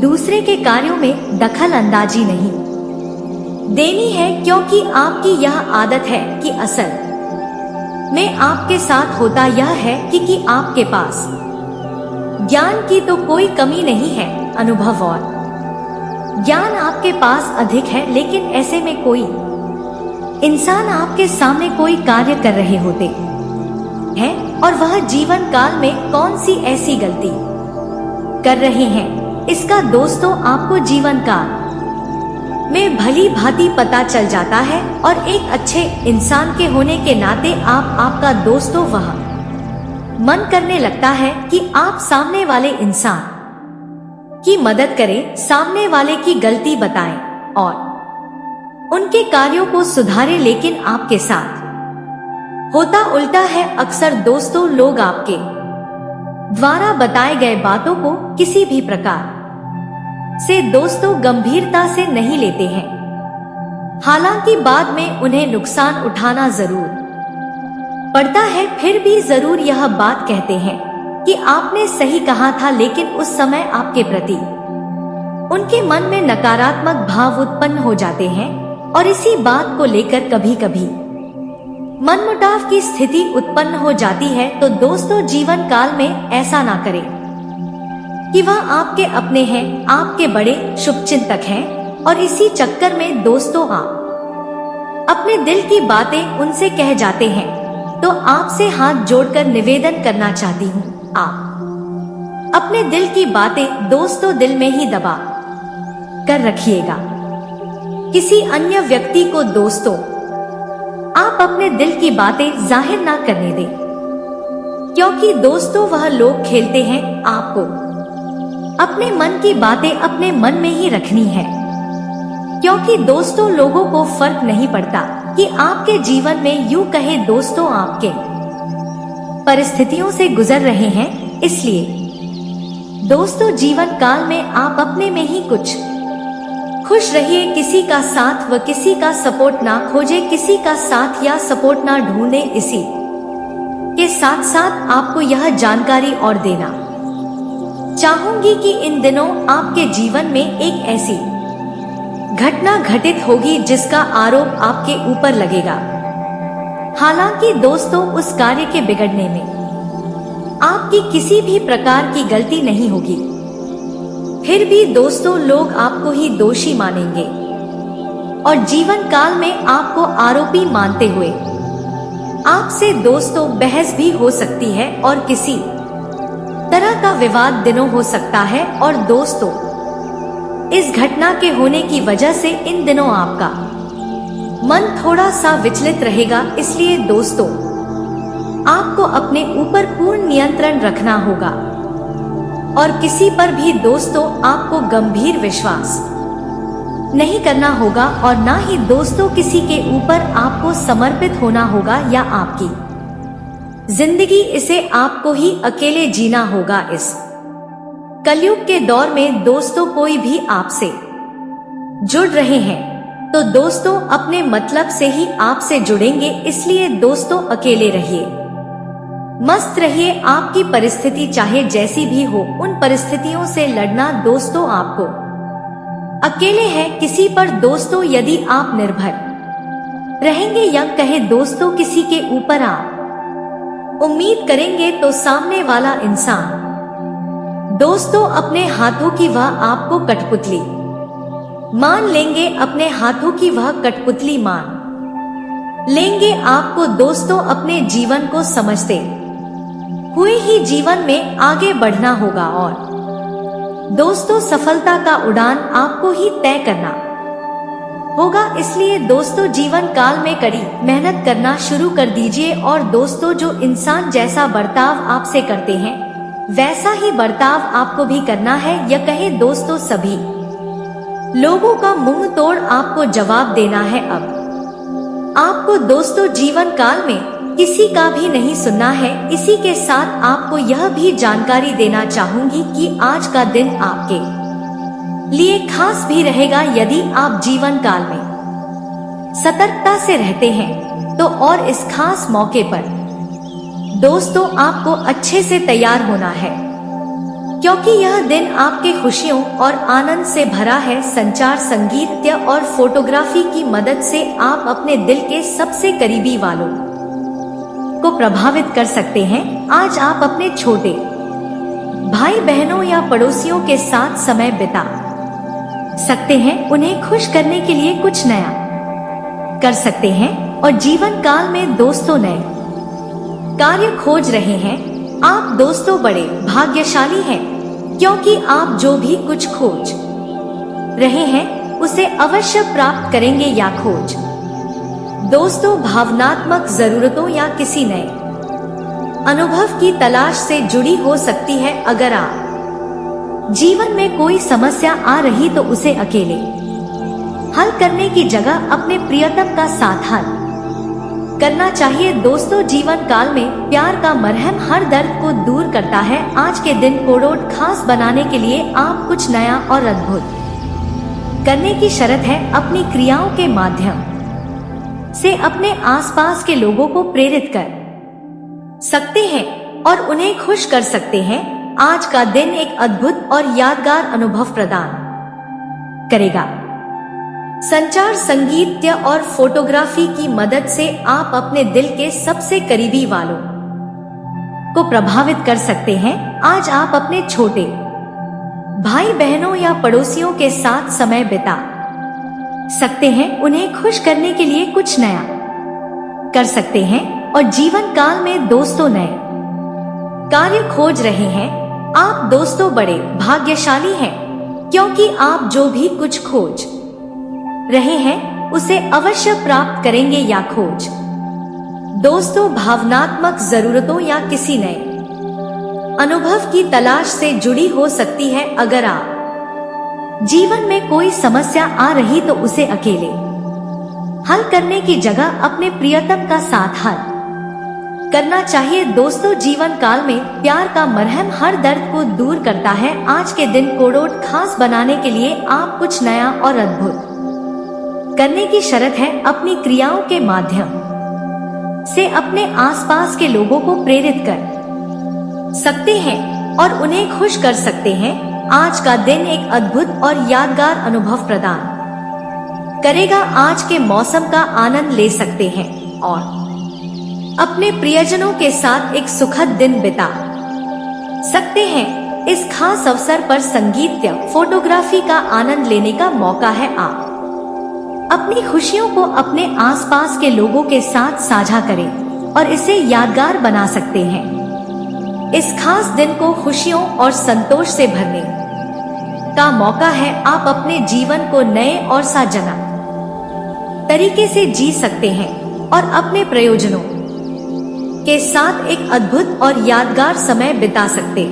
दूसरे के कार्यों में दखल अंदाजी नहीं देनी है, क्योंकि आपकी यह आदत है कि असल में आपके साथ होता यह है कि आपके पास ज्ञान की तो कोई कमी नहीं है, अनुभव और ज्ञान आपके पास अधिक है, लेकिन ऐसे में कोई इंसान आपके सामने कोई कार्य कर रहे होते हैं और वह जीवन काल में कौन सी ऐसी गलती कर रहे हैं, इसका दोस्तों आपको जीवन काल में भली भांति पता चल जाता है। और एक अच्छे इंसान के होने के नाते आपका दोस्तों वह मन करने लगता है कि आप सामने वाले इंसान की मदद करें, सामने वाले की गलती बताएं और उनके कार्यों को सुधारें। लेकिन आपके साथ होता उल्टा है। अक्सर दोस्तों लोग आपके द्वारा बताए गए बातों को किसी भी प्रकार से दोस्तों गंभीरता से नहीं लेते हैं, हालांकि बाद में उन्हें नुकसान उठाना जरूर पड़ता है। फिर भी जरूर यह बात कहते हैं कि आपने सही कहा था, लेकिन उस समय आपके प्रति उनके मन में नकारात्मक भाव उत्पन्न हो जाते हैं और इसी बात को लेकर कभी कभी मनमुटाव की स्थिति उत्पन्न हो जाती है। तो दोस्तों जीवन काल में ऐसा ना करें कि वह आपके अपने हैं, आपके बड़े शुभचिंतक हैं और इसी चक्कर में दोस्तों आप अपने दिल की बातें उनसे कह जाते हैं। तो आपसे हाथ जोड़कर निवेदन करना चाहती हूँ, आप अपने दिल की बातें दोस्तों दिल में ही दबा कर रखिएगा। किसी अन्य व्यक्ति को दोस्तों आप अपने दिल की बातें जाहिर ना करने दें, क्योंकि दोस्तों वह लोग खेलते हैं। आपको अपने मन की बातें अपने मन में ही रखनी है, क्योंकि दोस्तों लोगों को फर्क नहीं पड़ता कि आपके जीवन में यूं कहे दोस्तों आपके परिस्थितियों से गुजर रहे हैं। इसलिए दोस्तों जीवन काल में आप अपने में ही कुछ खुश रहिए। किसी का साथ व किसी का सपोर्ट ना खोजे, किसी का साथ या सपोर्ट ना ढूंढे। इसी के साथ साथ आपको यह जानकारी और देना चाहूंगी कि इन दिनों आपके जीवन में एक ऐसी घटना घटित होगी जिसका आरोप आपके ऊपर लगेगा। हालांकि दोस्तों उस कार्य के बिगड़ने में आपकी किसी भी प्रकार की गलती नहीं होगी, फिर भी दोस्तों लोग आपको ही दोषी मानेंगे और जीवन काल में आपको आरोपी मानते हुए आपसे दोस्तों बहस भी हो सकती है और किसी तरह का विवाद दिनों हो सकता है। और दोस्तों इस घटना के होने की वजह से इन दिनों आपका मन थोड़ा सा विचलित रहेगा। इसलिए दोस्तों आपको अपने ऊपर पूर्ण नियंत्रण रखना होगा और किसी पर भी दोस्तों आपको गंभीर विश्वास नहीं करना होगा और ना ही दोस्तों किसी के ऊपर आपको समर्पित होना होगा या आपकी जिंदगी इसे आपको ही अकेले जीना होगा। इस कलयुग के दौर में दोस्तों कोई भी आपसे जुड़ रहे हैं तो दोस्तों अपने मतलब से ही आपसे जुड़ेंगे, इसलिए दोस्तों अकेले रहिए, मस्त रहिए। आपकी परिस्थिति चाहे जैसी भी हो, उन परिस्थितियों से लड़ना दोस्तों आपको अकेले है किसी पर दोस्तों। यदि आप निर्भर रहेंगे या कहे दोस्तों किसी के ऊपर आप उम्मीद करेंगे तो सामने वाला इंसान दोस्तों अपने हाथों की वह आपको कठपुतली मान लेंगे, अपने हाथों की वह कठपुतली मान लेंगे आपको दोस्तों। अपने जीवन को समझते हुए ही जीवन में आगे बढ़ना होगा और दोस्तों सफलता का उड़ान आपको ही तय करना होगा। इसलिए दोस्तों जीवन काल में कड़ी मेहनत करना शुरू कर दीजिए और दोस्तों जो इंसान जैसा बर्ताव आपसे करते हैं वैसा ही बर्ताव आपको भी करना है। या कहे दोस्तों सभी लोगों का मुंह तोड़ आपको जवाब देना है। अब आपको दोस्तों जीवन काल में किसी का भी नहीं सुनना है। इसी के साथ आपको यह भी जानकारी देना चाहूंगी कि आज का दिन आपके लिए खास भी रहेगा। यदि आप जीवन काल में सतर्कता से रहते हैं तो और इस खास मौके पर दोस्तों आपको अच्छे से तैयार होना है, क्योंकि यह दिन आपके खुशियों और आनंद से भरा है। संचार, संगीत और फोटोग्राफी की मदद से आप अपने दिल के सबसे करीबी वालों को प्रभावित कर सकते हैं। आज आप अपने छोटे भाई बहनों या पड़ोसियों के साथ समय बिता सकते हैं, उन्हें खुश करने के लिए कुछ नया कर सकते हैं और जीवन काल में दोस्तों नए कार्य खोज रहे हैं। आप दोस्तों बड़े भाग्यशाली हैं, क्योंकि आप जो भी कुछ खोज रहे हैं उसे अवश्य प्राप्त करेंगे या खोज दोस्तों भावनात्मक जरूरतों या किसी नए अनुभव की तलाश से जुड़ी हो सकती है। अगर आप जीवन में कोई समस्या आ रही तो उसे अकेले हल करने की जगह अपने प्रियतम का साथ हल करना चाहिए। दोस्तों जीवन काल में प्यार का मरहम हर दर्द को दूर करता है। आज के दिन को खास बनाने के लिए आप कुछ नया और अद्भुत करने की शर्त है। अपनी क्रियाओं के माध्यम से अपने आसपास के लोगों को प्रेरित कर सकते हैं और उन्हें खुश कर सकते हैं। आज का दिन एक अद्भुत और यादगार अनुभव प्रदान करेगा। संचार, संगीत और फोटोग्राफी की मदद से आप अपने दिल के सबसे करीबी वालों को प्रभावित कर सकते हैं। आज आप अपने छोटे भाई बहनों या पड़ोसियों के साथ समय बिता सकते हैं, उन्हें खुश करने के लिए कुछ नया कर सकते हैं और जीवन काल में दोस्तों नए कार्य खोज रहे हैं। आप दोस्तों बड़े भाग्यशाली हैं, क्योंकि आप जो भी कुछ खोज रहे हैं उसे अवश्य प्राप्त करेंगे या खोज दोस्तों भावनात्मक जरूरतों या किसी नए अनुभव की तलाश से जुड़ी हो सकती है। अगर आप जीवन में कोई समस्या आ रही तो उसे अकेले हल करने की जगह अपने प्रियतम का साथ हल करना चाहिए। दोस्तों जीवन काल में प्यार का मरहम हर दर्द को दूर करता है। आज के दिन को खास बनाने के लिए आप कुछ नया और अद्भुत करने की शर्त है। अपनी क्रियाओं के माध्यम से अपने आसपास के लोगों को प्रेरित कर सकते हैं और उन्हें खुश कर सकते हैं। आज का दिन एक अद्भुत और यादगार अनुभव प्रदान करेगा। आज के मौसम का आनंद ले सकते हैं और अपने प्रियजनों के साथ एक सुखद दिन बिता सकते हैं। इस खास अवसर पर संगीत, फोटोग्राफी का आनंद लेने का मौका है। आप अपनी खुशियों को अपने आसपास के लोगों के साथ साझा करें और इसे यादगार बना सकते हैं। इस खास दिन को खुशियों और संतोष से भरने का मौका है। आप अपने जीवन को नए और साजनक तरीके से जी सकते हैं और अपने प्रयोजनों के साथ एक अद्भुत और यादगार समय बिता सकते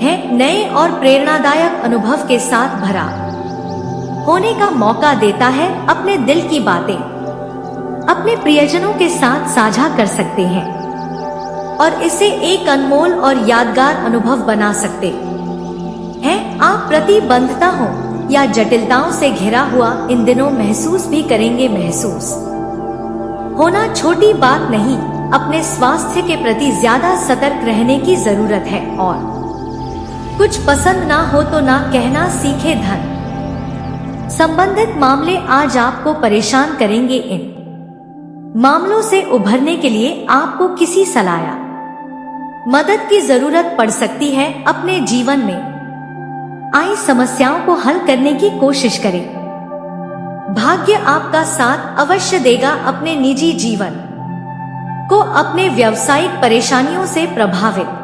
हैं। नए और प्रेरणादायक अनुभव के साथ भरा होने का मौका देता है। अपने दिल की बातें अपने प्रियजनों के साथ साझा कर सकते हैं और इसे एक अनमोल और यादगार अनुभव बना सकते आप प्रतिबद्धता हो या जटिलताओं से घिरा हुआ इन दिनों महसूस भी करेंगे। महसूस होना छोटी बात नहीं, अपने स्वास्थ्य के प्रति ज्यादा सतर्क रहने की जरूरत है। और कुछ पसंद ना हो तो ना कहना सीखे। धन संबंधित मामले आज आपको परेशान करेंगे। इन मामलों से उभरने के लिए आपको किसी सलाह या मदद की जरूरत पड़ सकती है। अपने जीवन में आई समस्याओं को हल करने की कोशिश करें। भाग्य आपका साथ अवश्य देगा। अपने निजी जीवन को अपने व्यावसायिक परेशानियों से प्रभावित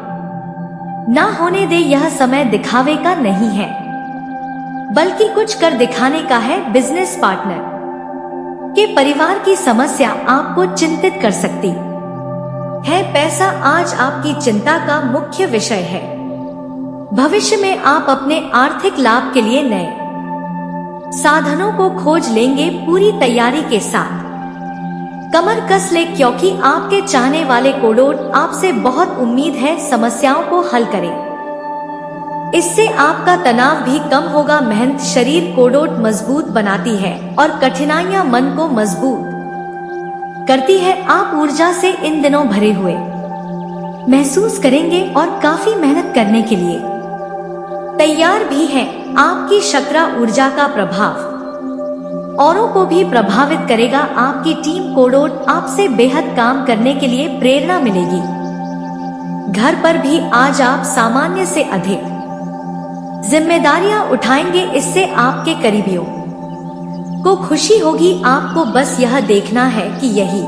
ना होने दे। यह समय दिखावे का नहीं है, बल्कि कुछ कर दिखाने का है। बिजनेस पार्टनर के परिवार की समस्या आपको चिंतित कर सकती है। पैसा आज आपकी चिंता का मुख्य विषय है। भविष्य में आप अपने आर्थिक लाभ के लिए नए साधनों को खोज लेंगे। पूरी तैयारी के साथ कमर कस ले, क्योंकि आपके चाहने वाले कोडोट आपसे बहुत उम्मीद है। समस्याओं को हल करें, इससे आपका तनाव भी कम होगा। मेहनत शरीर कोडोट मजबूत बनाती है और कठिनाइयां मन को मजबूत करती है। आप ऊर्जा से इन दिनों भरे हुए महसूस करेंगे और काफी मेहनत करने के लिए तैयार भी हैं। आपकी शक्रा ऊर्जा का प्रभाव औरों को भी प्रभावित करेगा। आपकी टीम कोडोट आपसे बेहद काम करने के लिए प्रेरणा मिलेगी। घर पर भी आज आप सामान्य से अधिक जिम्मेदारियां उठाएंगे, इससे आपके करीबियों को खुशी होगी। आपको बस यह देखना है कि यही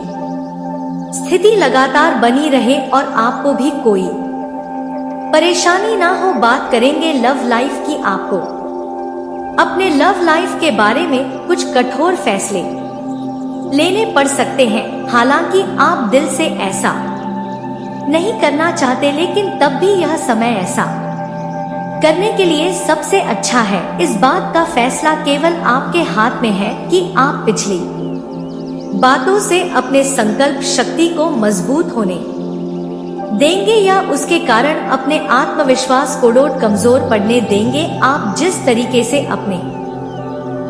स्थिति लगातार बनी रहे और आपको भी कोई परेशानी ना हो। बात करेंगे लव लाइफ की। आपको अपने लव लाइफ के बारे में कुछ कठोर फैसले लेने पड़ सकते हैं। हालांकि आप दिल से ऐसा नहीं करना चाहते, लेकिन तब भी यह समय ऐसा करने के लिए सबसे अच्छा है। इस बात का फैसला केवल आपके हाथ में है कि आप पिछली बातों से अपने संकल्प शक्ति को मजबूत होने देंगे या उसके कारण अपने आत्मविश्वास कोडोट कमजोर पड़ने देंगे। आप जिस तरीके से अपने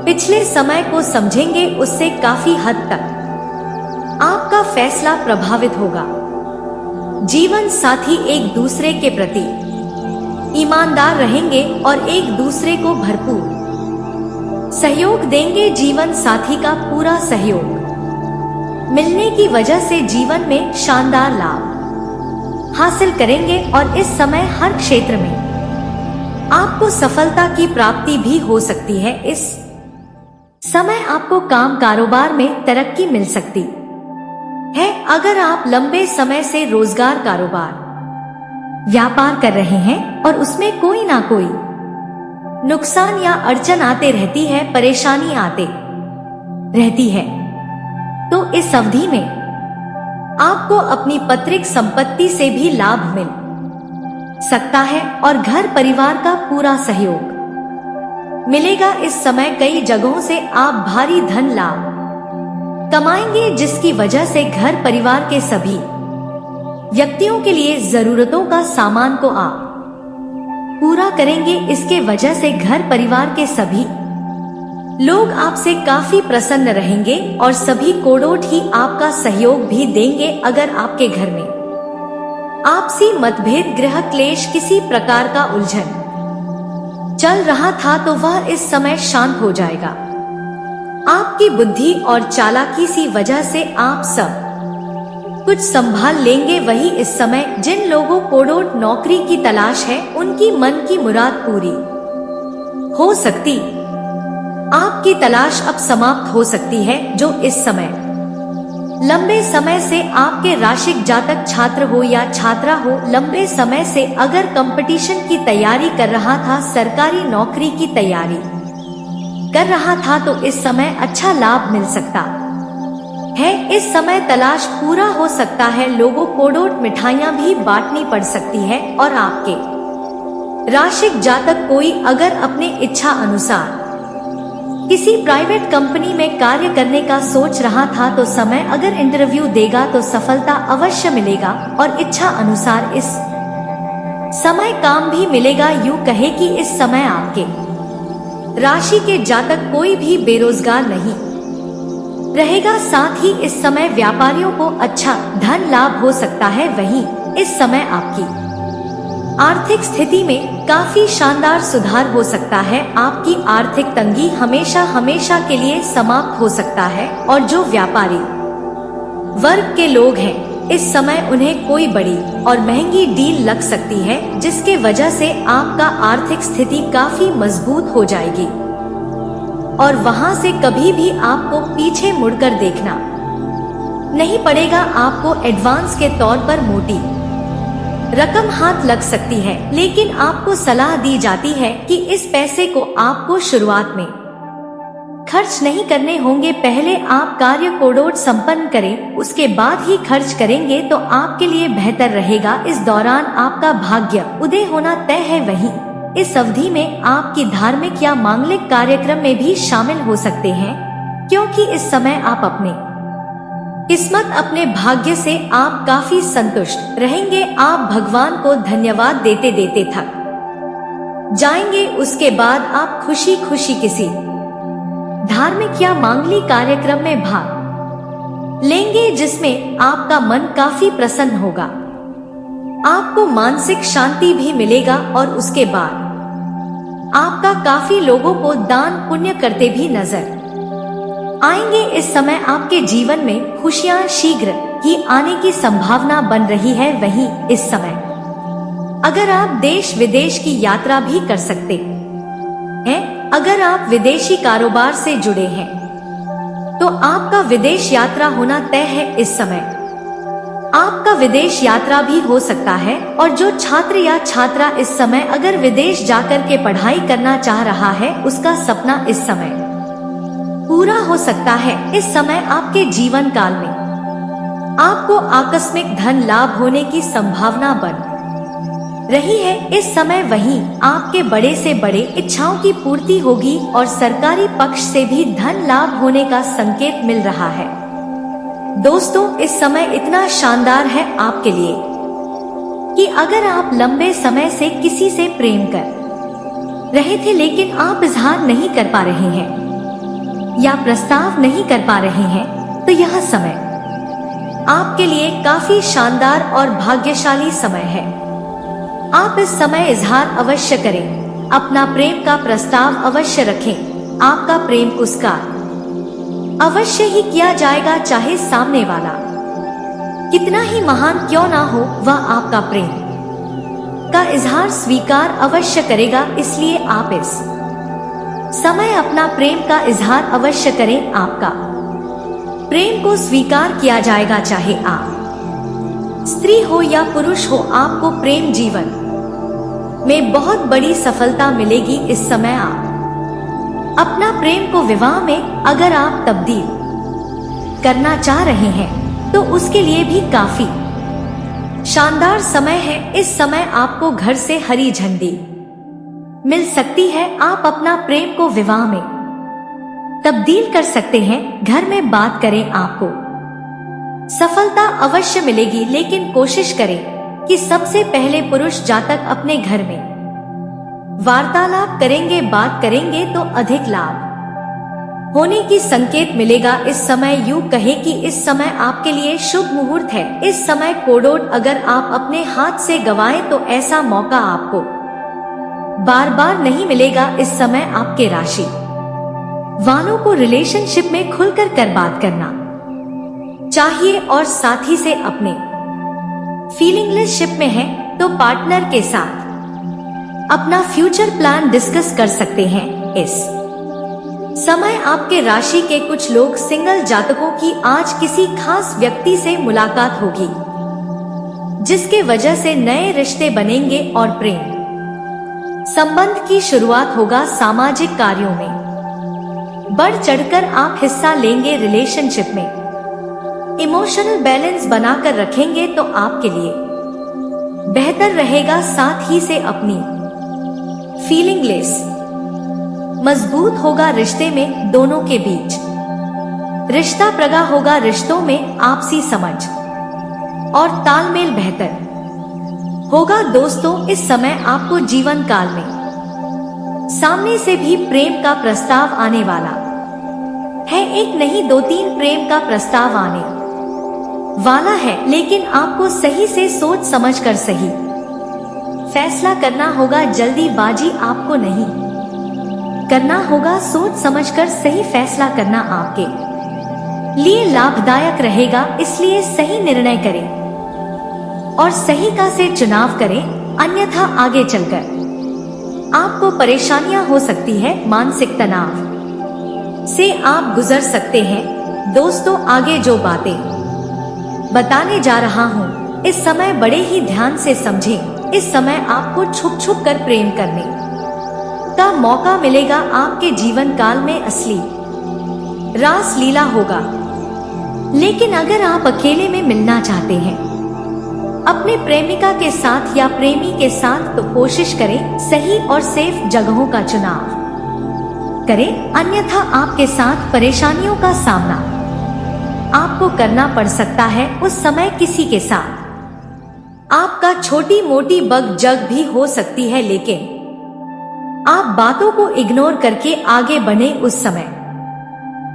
पिछले समय को समझेंगे, उससे काफी हद तक आपका फैसला प्रभावित होगा। जीवन साथी एक दूसरे के प्रति ईमानदार रहेंगे और एक दूसरे को भरपूर सहयोग देंगे। जीवन साथी का पूरा सहयोग मिलने की वजह से जीवन में शानदार लाभ हासिल करेंगे और इस समय हर क्षेत्र में आपको सफलता की प्राप्ति भी हो सकती है। इस समय आपको काम कारोबार में तरक्की मिल सकती है। अगर आप लंबे समय से रोजगार, कारोबार, व्यापार कर रहे हैं और उसमें कोई ना कोई नुकसान या अड़चन आते रहती है, परेशानी आते रहती है, तो इस अवधि में आपको अपनी पैतृक संपत्ति से भी लाभ मिल सकता है और घर परिवार का पूरा सहयोग मिलेगा। इस समय कई जगहों से आप भारी धन लाभ कमाएंगे, जिसकी वजह से घर परिवार के सभी व्यक्तियों के लिए जरूरतों का सामान को आप पूरा करेंगे। इसके वजह से घर परिवार के सभी लोग आपसे काफी प्रसन्न रहेंगे और सभी कोडोट ही आपका सहयोग भी देंगे। अगर आपके घर में आपसी मतभेद, गृह क्लेश, किसी प्रकार का उलझन चल रहा था, तो वह इस समय शांत हो जाएगा। आपकी बुद्धि और चालाकी सी वजह से आप सब कुछ संभाल लेंगे। वही इस समय जिन लोगों कोडोट नौकरी की तलाश है, उनकी मन की मुराद पूरी हो सकती। आपकी तलाश अब समाप्त हो सकती है। जो इस समय लंबे समय से आपके राशिक जातक छात्र हो या छात्रा हो, लंबे समय से अगर कंपटीशन की तैयारी कर रहा था, सरकारी नौकरी की तैयारी कर रहा था, तो इस समय अच्छा लाभ मिल सकता है। इस समय तलाश पूरा हो सकता है। लोगों कोडोट मिठाइयां भी बांटनी पड़ सकती है और आपके राशिक जातक कोई अगर अपने इच्छा अनुसार किसी प्राइवेट कंपनी में कार्य करने का सोच रहा था, तो समय अगर इंटरव्यू देगा तो सफलता अवश्य मिलेगा और इच्छा अनुसार इस समय काम भी मिलेगा। यूं कहे कि इस समय आपके राशि के जातक कोई भी बेरोजगार नहीं रहेगा। साथ ही इस समय व्यापारियों को अच्छा धन लाभ हो सकता है। वहीं इस समय आपकी आर्थिक स्थिति में काफी शानदार सुधार हो सकता है। आपकी आर्थिक तंगी हमेशा के लिए समाप्त हो सकता है और जो व्यापारी वर्ग के लोग हैं, इस समय उन्हें कोई बड़ी और महंगी डील लग सकती है, जिसके वजह से आपका आर्थिक स्थिति काफी मजबूत हो जाएगी और वहां से कभी भी आपको पीछे मुड़कर देखना नहीं पड़ेगा। आपको एडवांस के तौर पर मोटी रकम हाथ लग सकती है, लेकिन आपको सलाह दी जाती है कि इस पैसे को आपको शुरुआत में खर्च नहीं करने होंगे। पहले आप कार्य कोडोट संपन्न करें, उसके बाद ही खर्च करेंगे तो आपके लिए बेहतर रहेगा। इस दौरान आपका भाग्य उदय होना तय है। वहीं इस अवधि में आपकी धार्मिक या मांगलिक कार्यक्रम में भी शामिल हो सकते हैं, क्योंकि इस समय आप अपने किस्मत अपने भाग्य से आप काफी संतुष्ट रहेंगे। आप भगवान को धन्यवाद देते देते थक जाएंगे। उसके बाद आप खुशी खुशी किसी धार्मिक या मांगलिक कार्यक्रम में भाग लेंगे, जिसमें आपका मन काफी प्रसन्न होगा। आपको मानसिक शांति भी मिलेगा और उसके बाद आपका काफी लोगों को दान पुण्य करते भी नजर आएंगे। इस समय आपके जीवन में खुशियां शीघ्र ही आने की संभावना बन रही है। वहीं इस समय अगर आप देश विदेश की यात्रा भी कर सकते हैं। अगर आप विदेशी कारोबार से जुड़े हैं तो आपका विदेश यात्रा होना तय है। इस समय आपका विदेश यात्रा भी हो सकता है और जो छात्र या छात्रा इस समय अगर विदेश जाकर के पढ़ाई करना चाह रहा है, उसका सपना इस समय पूरा हो सकता है। इस समय आपके जीवन काल में आपको आकस्मिक धन लाभ होने की संभावना बन रही है। इस समय वहीं आपके बड़े से बड़े इच्छाओं की पूर्ति होगी और सरकारी पक्ष से भी धन लाभ होने का संकेत मिल रहा है। दोस्तों, इस समय इतना शानदार है आपके लिए कि अगर आप लंबे समय से किसी से प्रेम कर रहे थे, लेकिन आप इजहार नहीं कर पा रहे हैं या प्रस्ताव नहीं कर पा रहे हैं, तो यह समय आपके लिए काफी शानदार और भाग्यशाली समय है। आप इस समय इजहार अवश्य करें, अपना प्रेम का प्रस्ताव अवश्य रखें। आपका प्रेम उसका अवश्य ही किया जाएगा, चाहे सामने वाला कितना ही महान क्यों ना हो, वह आपका प्रेम का इजहार स्वीकार अवश्य करेगा। इसलिए आप इस समय अपना प्रेम का इजहार अवश्य करें। आपका प्रेम को स्वीकार किया जाएगा, चाहे आप स्त्री हो या पुरुष हो। आपको प्रेम जीवन में बहुत बड़ी सफलता मिलेगी। इस समय आप अपना प्रेम को विवाह में अगर आप तब्दील करना चाह रहे हैं तो उसके लिए भी काफी शानदार समय है। इस समय आपको घर से हरी झंडी मिल सकती है। आप अपना प्रेम को विवाह में तब्दील कर सकते हैं। घर में बात करें, आपको सफलता अवश्य मिलेगी, लेकिन कोशिश करें कि सबसे पहले पुरुष जातक अपने घर में वार्तालाप करेंगे, बात करेंगे तो अधिक लाभ होने की संकेत मिलेगा। इस समय यूं कहे कि इस समय आपके लिए शुभ मुहूर्त है। इस समय कोडोट अगर आप अपने हाथ से गवाएं तो ऐसा मौका आपको बार बार नहीं मिलेगा। इस समय आपके राशि वालों को रिलेशनशिप में खुलकर बात करना चाहिए और साथी से अपने फीलिंग रिलेशनशिप में है तो पार्टनर के साथ अपना फ्यूचर प्लान डिस्कस कर सकते हैं। इस समय आपके राशि के कुछ लोग सिंगल जातकों की आज किसी खास व्यक्ति से मुलाकात होगी, जिसके वजह से नए रिश्ते बनेंगे और प्रेम संबंध की शुरुआत होगा। सामाजिक कार्यों में बढ़ चढ़कर आप हिस्सा लेंगे। रिलेशनशिप में इमोशनल बैलेंस बनाकर रखेंगे तो आपके लिए बेहतर रहेगा। साथ ही से अपनी फीलिंग लेस मजबूत होगा। रिश्ते में दोनों के बीच रिश्ता प्रगाढ़ होगा। रिश्तों में आपसी समझ और तालमेल बेहतर होगा दोस्तों। इस समय आपको जीवन काल में सामने से भी प्रेम का प्रस्ताव आने वाला है। एक नहीं 2-3 प्रेम का प्रस्ताव आने वाला है, लेकिन आपको सही से सोच समझकर सही फैसला करना होगा। जल्दीबाजी आपको नहीं करना होगा। सोच समझकर सही फैसला करना आपके लिए लाभदायक रहेगा, इसलिए सही निर्णय करें और सही का से चुनाव करें, अन्यथा आगे चलकर आपको परेशानियां हो सकती है। मानसिक तनाव से आप गुजर सकते हैं। दोस्तों, आगे जो बातें बताने जा रहा हूँ इस समय बड़े ही ध्यान से समझें। इस समय आपको छुप छुप कर प्रेम करने का मौका मिलेगा। आपके जीवन काल में असली रास लीला होगा। लेकिन अगर आप अकेले में मिलना चाहते हैं अपने प्रेमिका के साथ या प्रेमी के साथ, तो कोशिश करें सही और सेफ जगहों का चुनाव करें, अन्यथा आपके साथ परेशानियों का सामना आपको करना पड़ सकता है। उस समय किसी के साथ आपका छोटी मोटी बग जग भी हो सकती है, लेकिन आप बातों को इग्नोर करके आगे बढ़े। उस समय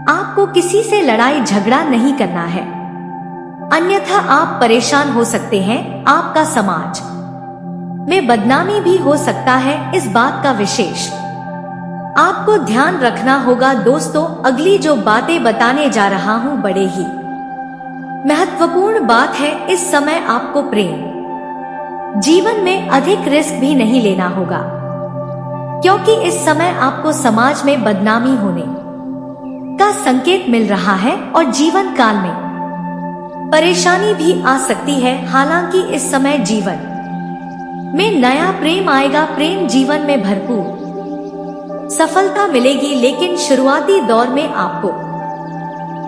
आपको किसी से लड़ाई झगड़ा नहीं करना है, अन्यथा आप परेशान हो सकते हैं। आपका समाज में बदनामी भी हो सकता है, इस बात का विशेष आपको ध्यान रखना होगा। दोस्तों, अगली जो बातें बताने जा रहा हूँ बड़े ही महत्वपूर्ण बात है। इस समय आपको प्रेम जीवन में अधिक रिस्क भी नहीं लेना होगा, क्योंकि इस समय आपको समाज में बदनामी होने का संकेत मिल रहा है और जीवन काल में परेशानी भी आ सकती है। हालांकि इस समय जीवन में नया प्रेम आएगा, प्रेम जीवन में भरपूर सफलता मिलेगी, लेकिन शुरुआती दौर में आपको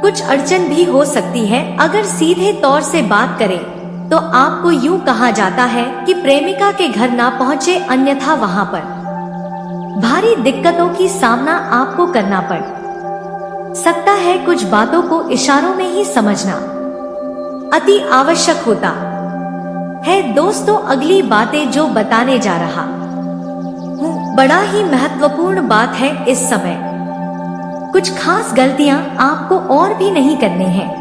कुछ अड़चन भी हो सकती है। अगर सीधे तौर से बात करें तो आपको यूं कहा जाता है कि प्रेमिका के घर ना पहुंचे, अन्यथा वहां पर भारी दिक्कतों की सामना आपको करना पड़ सकता है। कुछ बातों को इशारों में ही समझना अति आवश्यक होता है। दोस्तों, अगली बातें जो बताने जा रहा हूँ बड़ा ही महत्वपूर्ण बात है। इस समय कुछ खास गलतियां आपको और भी नहीं करने हैं।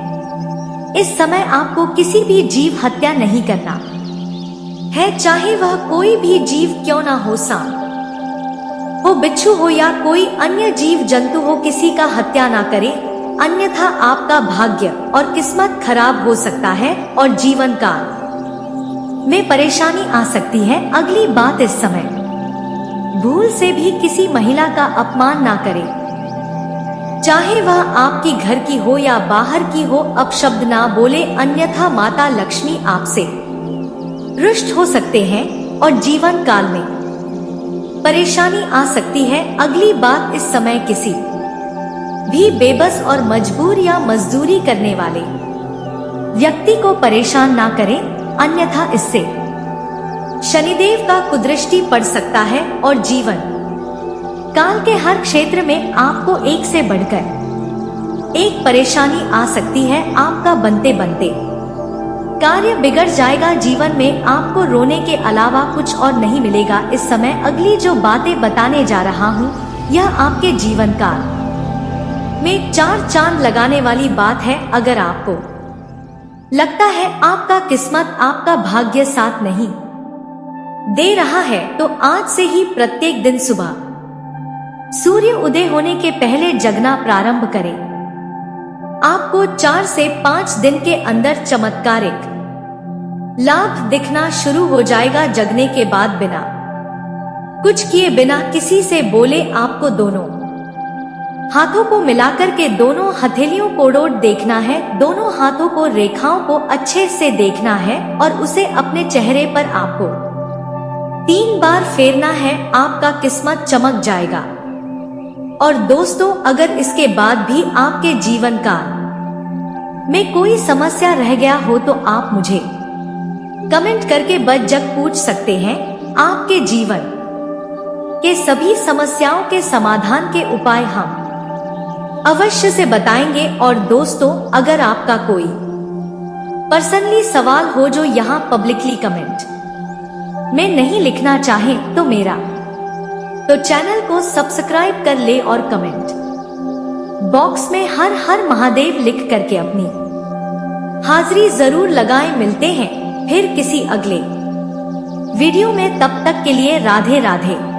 इस समय आपको किसी भी जीव हत्या नहीं करना है, चाहे वह कोई भी जीव क्यों ना हो, सांप हो, बिच्छू हो या कोई अन्य जीव जंतु हो, किसी का हत्या ना करें, अन्यथा आपका भाग्य और किस्मत खराब हो सकता है और जीवन काल में परेशानी आ सकती है। अगली बात, इस समय भूल से भी किसी महिला का अपमान ना करें, चाहे वह आपकी घर की हो या बाहर की हो। अपशब्द ना बोले, अन्यथा माता लक्ष्मी आपसे रुष्ट हो सकते हैं और जीवन काल में परेशानी आ सकती है। अगली बात, इस समय किसी भी बेबस और मजबूर या मजदूरी करने वाले व्यक्ति को परेशान ना करें, अन्यथा इससे शनिदेव का कुदृष्टि पड़ सकता है और जीवन काल के हर क्षेत्र में आपको एक से बढ़कर एक परेशानी आ सकती है। आपका बनते बनते कार्य बिगड़ जाएगा। जीवन में आपको रोने के अलावा कुछ और नहीं मिलेगा। इस समय अगली जो बातें बताने जा रहा हूँ यह आपके जीवन काल में 4 चांद लगाने वाली बात है। अगर आपको लगता है आपका किस्मत, आपका भाग्य साथ नहीं दे रहा है, तो आज से ही प्रत्येक दिन सुबह सूर्य उदय होने के पहले जगना प्रारंभ करें। आपको 4 से 5 दिन के अंदर चमत्कारिक लाभ दिखना शुरू हो जाएगा। जगने के बाद बिना कुछ किए, बिना किसी से बोले, आपको दोनों हाथों को मिलाकर के दोनों हथेलियों को डोट देखना है। दोनों हाथों को, रेखाओं को अच्छे से देखना है और उसे अपने चेहरे पर आपको 3 बार फेरना है। आपका किस्मत चमक जाएगा। और दोस्तों, अगर इसके बाद भी आपके जीवन काल में कोई समस्या रह गया हो तो आप मुझे कमेंट करके बजग पूछ सकते हैं। आपके जीवन के सभी समस्याओं के समाधान के उपाय हम अवश्य से बताएंगे। और दोस्तों, अगर आपका कोई पर्सनली सवाल हो जो यहाँ पब्लिकली कमेंट में नहीं लिखना चाहें तो मेरा तो चैनल को सब्सक्राइब कर ले और कमेंट बॉक्स में हर हर महादेव लिख करके अपनी हाजिरी जरूर लगाएं। मिलते हैं फिर किसी अगले वीडियो में, तब तक के लिए राधे राधे।